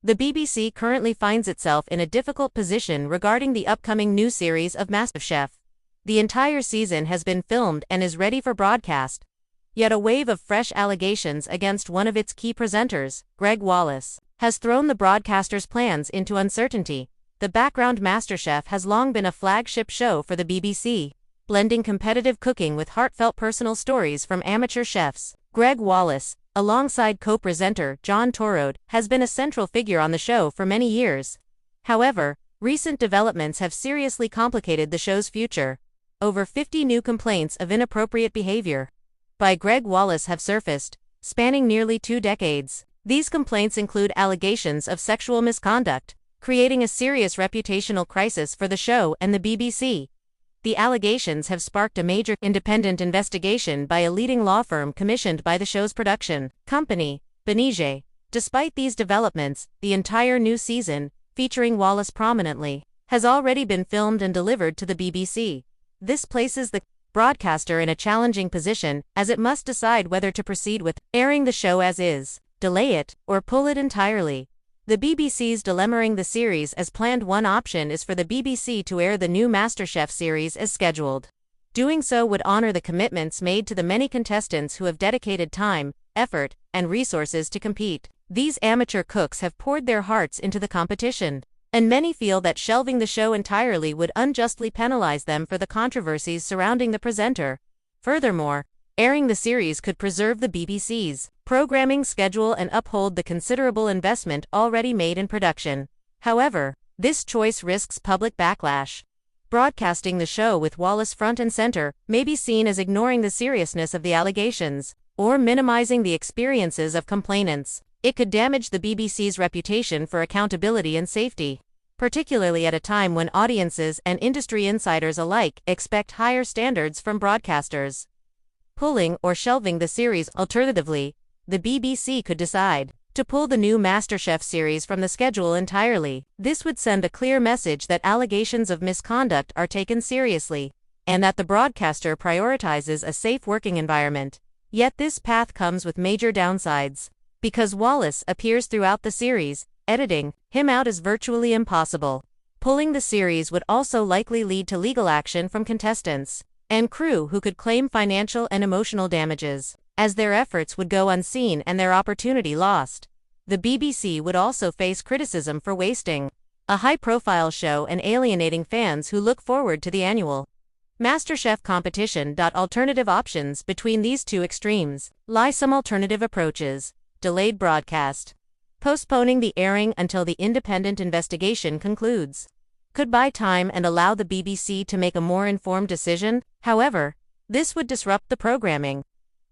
The BBC currently finds itself in a difficult position regarding the upcoming new series of MasterChef. The entire season has been filmed and is ready for broadcast. Yet a wave of fresh allegations against one of its key presenters, Gregg Wallace, has thrown the broadcaster's plans into uncertainty. The background MasterChef has long been a flagship show for the BBC, blending competitive cooking with heartfelt personal stories from amateur chefs. Gregg Wallace, alongside co-presenter John Torode, has been a central figure on the show for many years. However, recent developments have seriously complicated the show's future. Over 50 new complaints of inappropriate behavior by Gregg Wallace have surfaced, spanning nearly 2 decades. These complaints include allegations of sexual misconduct, creating a serious reputational crisis for the show and the BBC. The allegations have sparked a major independent investigation by a leading law firm commissioned by the show's production company, Benige. Despite these developments, the entire new season, featuring Wallace prominently, has already been filmed and delivered to the BBC. This places the broadcaster in a challenging position, as it must decide whether to proceed with airing the show as is, delay it, or pull it entirely. The BBC's delivering the series as planned. One option is for the BBC to air the new MasterChef series as scheduled. Doing so would honor the commitments made to the many contestants who have dedicated time, effort, and resources to compete. These amateur cooks have poured their hearts into the competition, and many feel that shelving the show entirely would unjustly penalize them for the controversies surrounding the presenter. Furthermore, airing the series could preserve the BBC's programming schedule and uphold the considerable investment already made in production. However, this choice risks public backlash. Broadcasting the show with Wallace front and center may be seen as ignoring the seriousness of the allegations, or minimizing the experiences of complainants. It could damage the BBC's reputation for accountability and safety, particularly at a time when audiences and industry insiders alike expect higher standards from broadcasters. Pulling or shelving the series. Alternatively, the BBC could decide to pull the new MasterChef series from the schedule entirely. This would send a clear message that allegations of misconduct are taken seriously, and that the broadcaster prioritizes a safe working environment. Yet this path comes with major downsides. Because Wallace appears throughout the series, editing him out is virtually impossible. Pulling the series would also likely lead to legal action from contestants and crew who could claim financial and emotional damages, as their efforts would go unseen and their opportunity lost. The BBC would also face criticism for wasting a high-profile show and alienating fans who look forward to the annual MasterChef competition. Alternative options. Between these two extremes lie some alternative approaches. Delayed broadcast. Postponing the airing until the independent investigation concludes could buy time and allow the BBC to make a more informed decision. However, this would disrupt the programming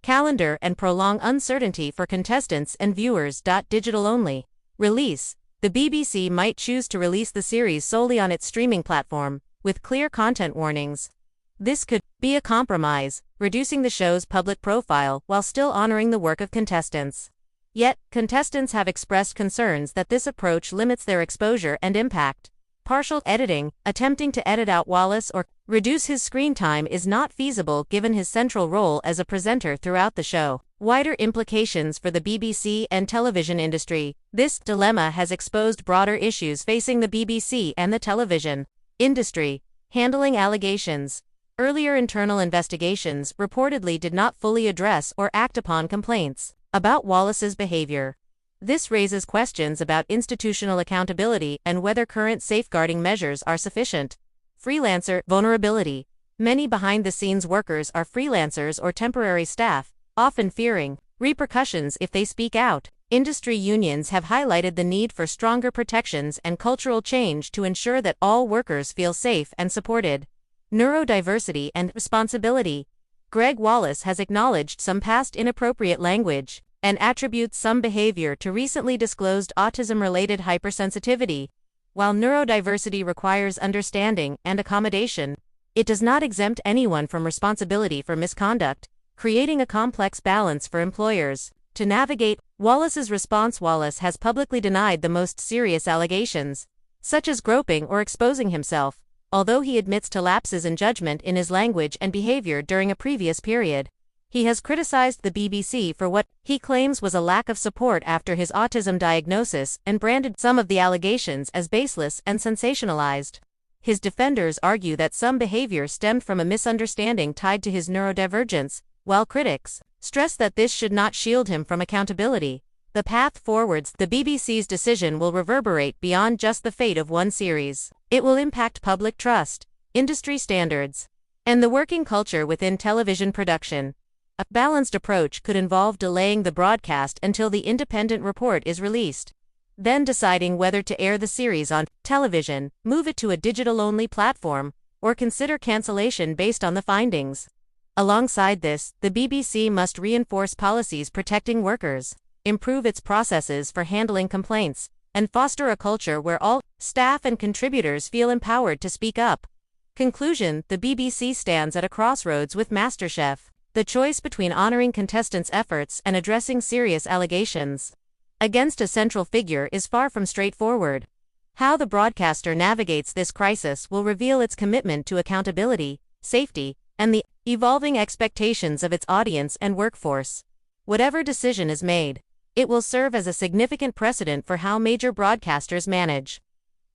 calendar and prolong uncertainty for contestants and viewers. Digital-only release. The BBC might choose to release the series solely on its streaming platform, with clear content warnings. This could be a compromise, reducing the show's public profile while still honoring the work of contestants. Yet, contestants have expressed concerns that this approach limits their exposure and impact. Partial editing. Attempting to edit out Wallace or reduce his screen time is not feasible given his central role as a presenter throughout the show. Wider implications for the BBC and television industry. This dilemma has exposed broader issues facing the BBC and the television industry. Handling allegations. Earlier internal investigations reportedly did not fully address or act upon complaints about Wallace's behavior. This raises questions about institutional accountability and whether current safeguarding measures are sufficient. Freelancer vulnerability. Many behind-the-scenes workers are freelancers or temporary staff, often fearing repercussions if they speak out. Industry unions have highlighted the need for stronger protections and cultural change to ensure that all workers feel safe and supported. Neurodiversity and responsibility. Gregg Wallace has acknowledged some past inappropriate language and attributes some behavior to recently disclosed autism-related hypersensitivity. While neurodiversity requires understanding and accommodation, it does not exempt anyone from responsibility for misconduct, creating a complex balance for employers to navigate. Wallace's response. Wallace has publicly denied the most serious allegations, such as groping or exposing himself, although he admits to lapses in judgment in his language and behavior during a previous period. He has criticized the BBC for what he claims was a lack of support after his autism diagnosis and branded some of the allegations as baseless and sensationalized. His defenders argue that some behavior stemmed from a misunderstanding tied to his neurodivergence, while critics stress that this should not shield him from accountability. The path forwards. The BBC's decision will reverberate beyond just the fate of one series. It will impact public trust, industry standards, and the working culture within television production. A balanced approach could involve delaying the broadcast until the independent report is released, then deciding whether to air the series on television, move it to a digital-only platform, or consider cancellation based on the findings. Alongside this, the BBC must reinforce policies protecting workers, improve its processes for handling complaints, and foster a culture where all staff and contributors feel empowered to speak up. Conclusion: the BBC stands at a crossroads with MasterChef. The choice between honoring contestants' efforts and addressing serious allegations against a central figure is far from straightforward. How the broadcaster navigates this crisis will reveal its commitment to accountability, safety, and the evolving expectations of its audience and workforce. Whatever decision is made, it will serve as a significant precedent for how major broadcasters manage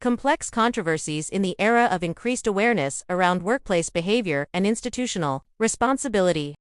complex controversies in the era of increased awareness around workplace behavior and institutional responsibility.